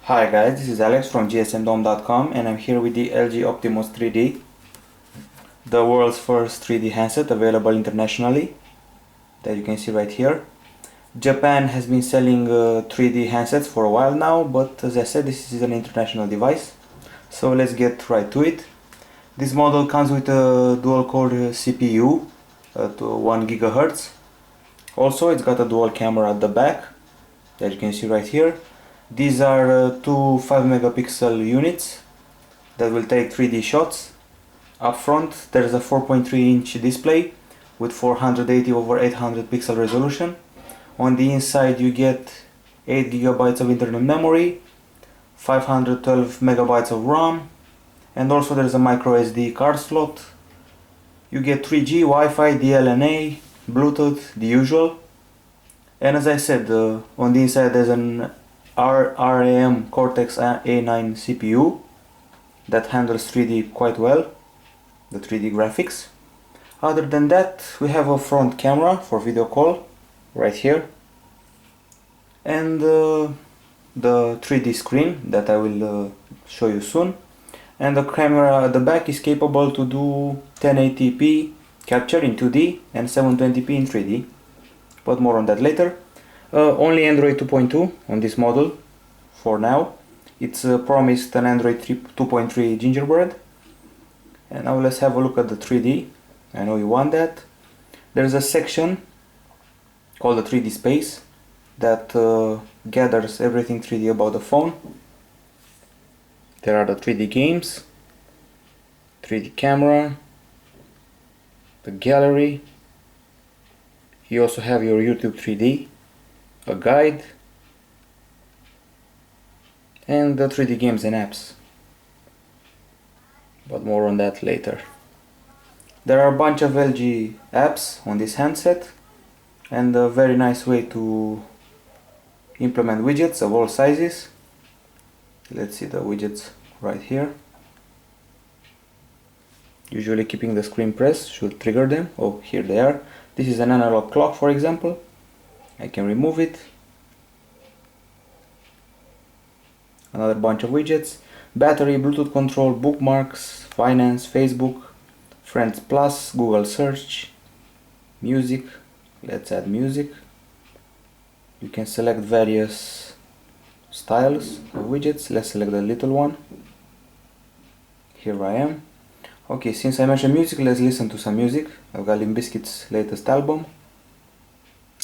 Hi guys, this is Alex from GSMDome.com and I'm here with the LG Optimus 3D, the world's first 3D handset available internationally, that you can see right here. Japan has been selling 3D handsets for a while now, but as I said, this is an international device. So let's get right to it. This model comes with a dual-core CPU at 1 GHz. Also, it's got a dual camera at the back, that you can see right here. These are two 5 megapixel units that will take 3D shots. Up front there's a 4.3 inch display with 480 over 800 pixel resolution. On the inside you get 8 gigabytes of internal memory, 512 megabytes of RAM, and also there's a micro SD card slot. You get 3G, Wi-Fi, DLNA, Bluetooth, the usual. And as I said, on the inside there's an RAM Cortex A9 CPU that handles 3D quite well, the 3D graphics. Other than that, we have a front camera for video call right here, and the 3D screen that I will show you soon. And the camera at the back is capable to do 1080p capture in 2D and 720p in 3D, but more on that later. Only Android 2.2 on this model for now. It's promised an Android 2.3 Gingerbread. And now let's have a look at the 3D. I know you want that. There's a section called the 3D space that gathers everything 3D about the phone. There are the 3D games, 3D camera, the gallery. You also have your YouTube 3D, a guide, and the 3D games and apps, but more on that later. There are a bunch of LG apps on this handset, and a very nice way to implement widgets of all sizes. Let's see the widgets right here. Usually keeping the screen pressed should trigger them. Oh, here they are. This is an analog clock, for example. I can remove it. Another bunch of widgets. Battery, Bluetooth control, bookmarks, finance, Facebook, Friends Plus, Google search, music. Let's add music. You can select various styles of widgets. Let's select the little one. Here I am. Okay, since I mentioned music, let's listen to some music. I've got Limp Bizkit's latest album.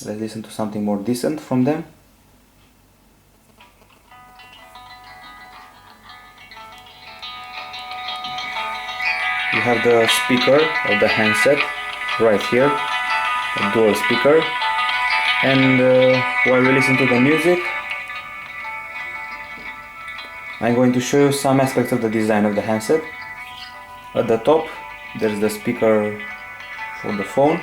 Let's listen to something more decent from them. You have the speaker of the handset right here, a dual speaker. And while we listen to the music, I'm going to show you some aspects of the design of the handset. At the top, there's the speaker for the phone.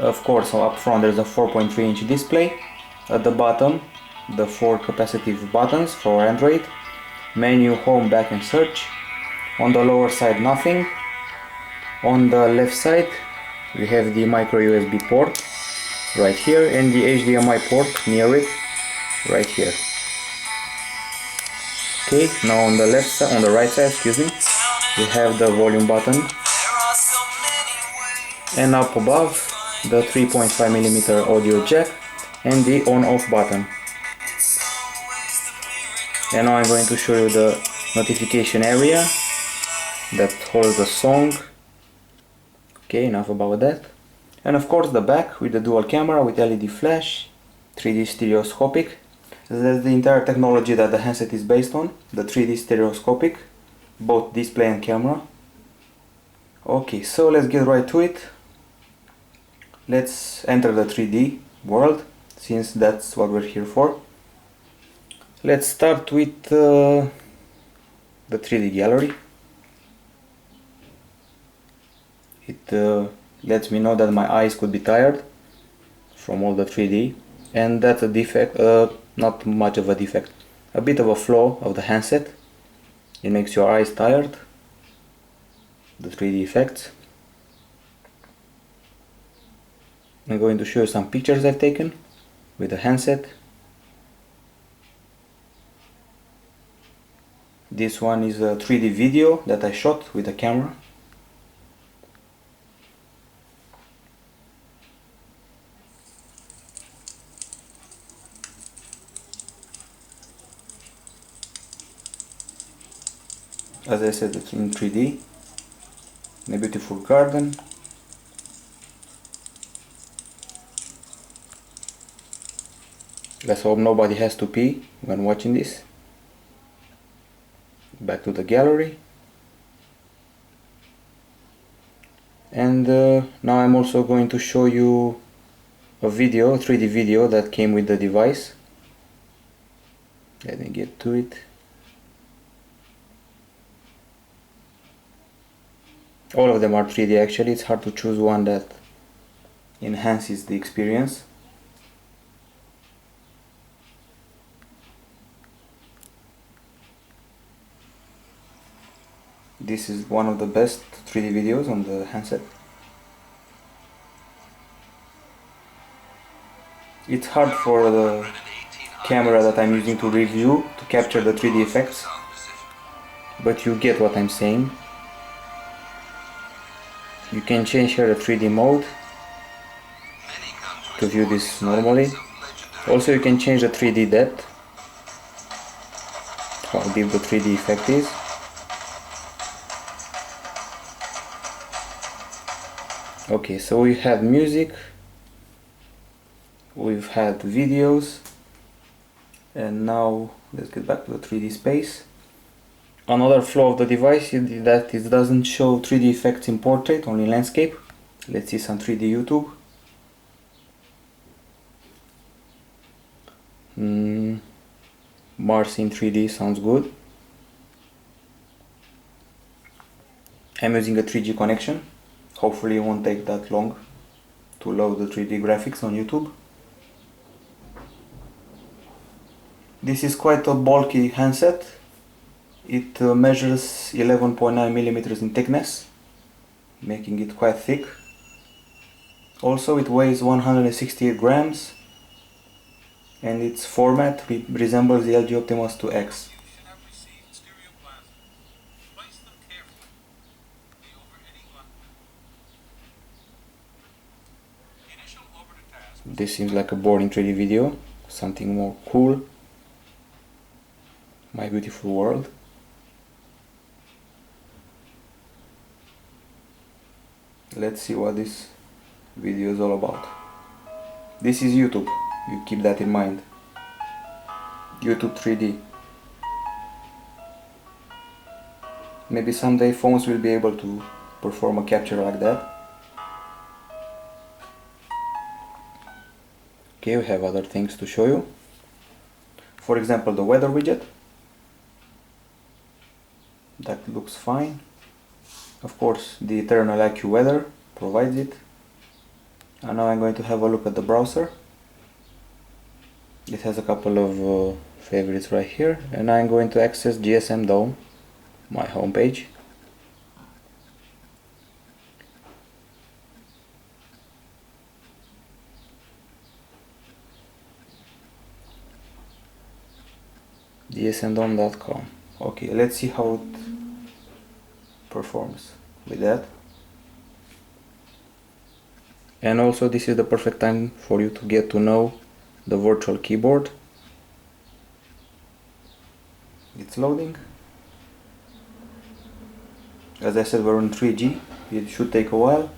Of course, up front there's a 4.3 inch display. At the bottom, the 4 capacitive buttons for Android. Menu, home, back and search. On the lower side, nothing. On the left side, we have the micro USB port right here and the HDMI port near it right here. Okay, now on the left side, on the right side, excuse me, we have the volume button, and up above the 3.5mm audio jack and the on-off button. And now I'm going to show you the notification area that holds the song. Okay, enough about that. And of course the back with the dual camera with LED flash, 3D stereoscopic. That's the entire technology that the handset is based on, the 3D stereoscopic, both display and camera. Okay, so let's get right to it. Let's enter the 3D world, since that's what we're here for. Let's start with the 3D gallery. It lets me know that my eyes could be tired from all the 3D, and that's a defect, not much of a defect, a bit of a flaw of the handset. It makes your eyes tired, the 3D effects. I'm going to show you some pictures I've taken with the handset. This one is a 3D video that I shot with a camera. As I said, it's in 3D. In a beautiful garden. Let's hope nobody has to pee when watching this. Back to the gallery. And now I'm also going to show you a video, a 3D video that came with the device. Let me get to it. All of them are 3D actually, it's hard to choose one that enhances the experience. This is one of the best 3D videos on the handset. It's hard for the camera that I'm using to review to capture the 3D effects, but you get what I'm saying. You can change here the 3D mode to view this normally. Also you can change the 3D depth, how deep the 3D effect is. Okay, so we had music, we've had videos, and now let's get back to the 3D space. Another flaw of the device is that it doesn't show 3D effects in portrait, only landscape. Let's see some 3D YouTube. Mars in 3D sounds good. I'm using a 3G connection. Hopefully it won't take that long to load the 3D graphics on YouTube. This is quite a bulky handset. It measures 11.9 millimeters in thickness, making it quite thick. Also it weighs 168 grams and its format resembles the LG Optimus 2X. This seems like a boring 3D video, something more cool. My beautiful world. Let's see what this video is all about. This is YouTube, you keep that in mind. YouTube 3D. Maybe someday phones will be able to perform a capture like that. Okay, we have other things to show you. For example, the weather widget. That looks fine. Of course, the Eternal IQ Weather provides it. And now I'm going to have a look at the browser. It has a couple of favorites right here. And I'm going to access GSMDome, my homepage. GSMDome.com. Okay, let's see how it performs with that. And also this is the perfect time for you to get to know the virtual keyboard. It's loading. As I said, we're on 3G, it should take a while.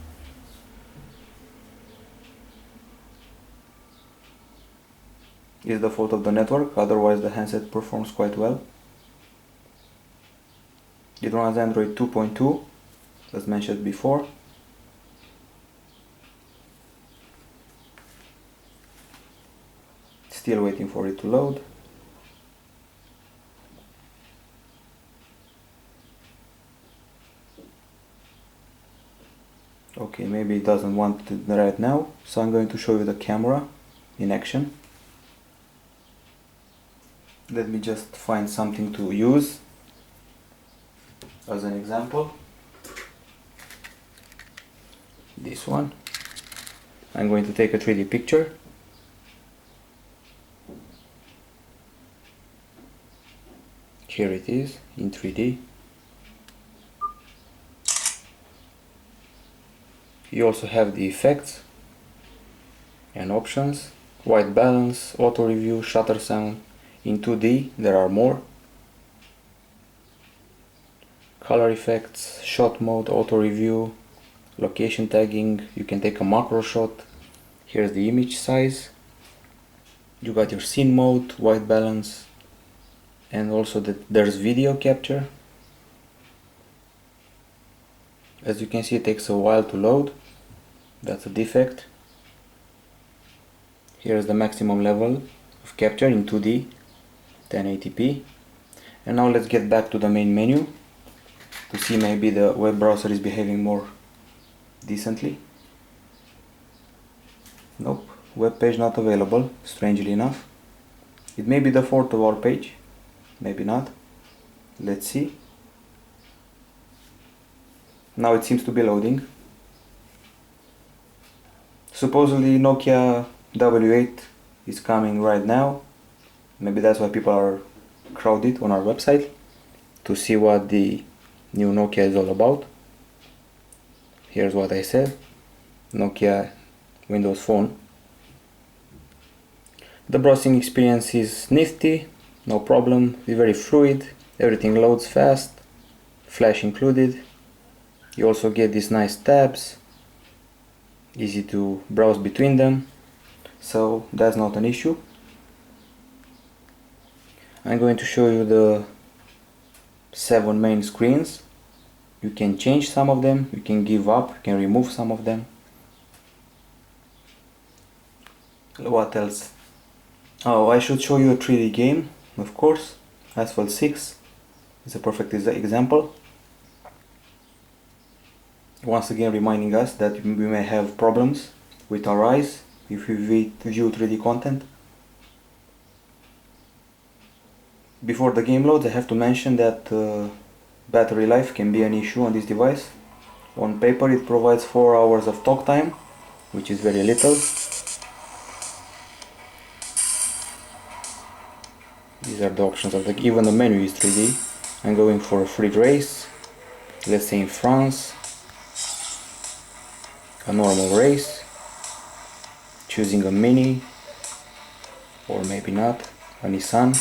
It's the fault of the network, otherwise the handset performs quite well. It runs Android 2.2, as mentioned before. Still waiting for it to load. Okay, maybe it doesn't want it right now, so I'm going to show you the camera in action. Let me just find something to use as an example. This one. I'm going to take a 3D picture. Here it is in 3D. You also have the effects and options, white balance, auto review, shutter sound. In 2D there are more. Color effects, shot mode, auto review, location tagging, you can take a macro shot. Here's the image size. You got your scene mode, white balance, and also there's video capture. As you can see, it takes a while to load. That's a defect. Here's the maximum level of capture in 2D, 1080p. And now let's get back to the main menu to see maybe the web browser is behaving more decently. Nope, web page not available, strangely enough. It may be the fault of our page, maybe not. Let's see. Now it seems to be loading. Supposedly Nokia W8 is coming right now. Maybe that's why people are crowded on our website to see what the new Nokia is all about. Here's what I said. Nokia Windows Phone. The browsing experience is nifty, no problem, it's very fluid, everything loads fast, flash included. You also get these nice tabs, easy to browse between them, so that's not an issue. I'm going to show you the 7 main screens. You can change some of them, you can give up, you can remove some of them. What else? Oh, I should show you a 3D game, of course. Asphalt 6 is a perfect example. Once again reminding us that we may have problems with our eyes if we view 3D content. Before the game loads, I have to mention that battery life can be an issue on this device. On paper it provides 4 hours of talk time, which is very little. These are the options of the, even the menu is 3D. I'm going for a free race, let's say in France, a normal race, choosing a Mini, or maybe not, a Nissan.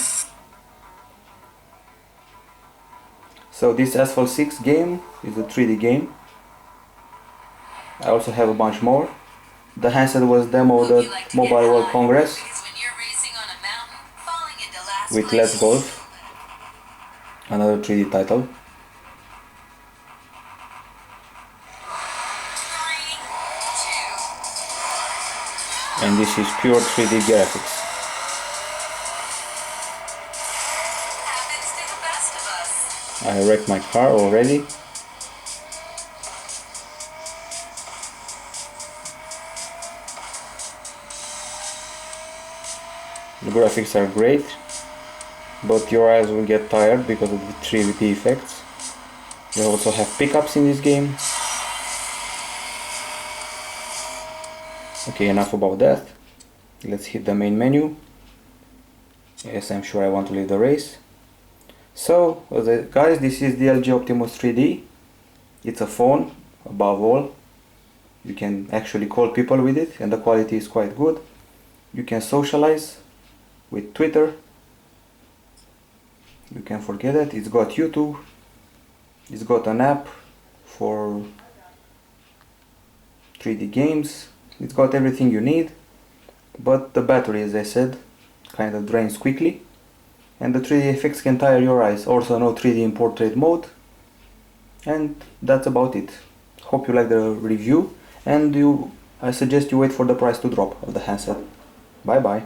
So this Asphalt 6 game is a 3D game. I also have a bunch more. The handset was demoed at Mobile World Congress with Let's Golf, another 3D title. And this is pure 3D graphics. I wrecked my car already. The graphics are great, but your eyes will get tired because of the 3D effects. You also have pickups in this game. Okay, enough about that. Let's hit the main menu. Yes, I'm sure I want to leave the race. So, guys, this is the LG Optimus 3D. It's a phone, above all. You can actually call people with it, and the quality is quite good. You can socialize with Twitter. You can forget it. It's got YouTube. It's got an app for 3D games. It's got everything you need, but the battery, as I said, kind of drains quickly, and the 3D effects can tire your eyes. Also no 3D in portrait mode, and that's about it. Hope you like the review, and I suggest you wait for the price to drop of the handset. Bye bye.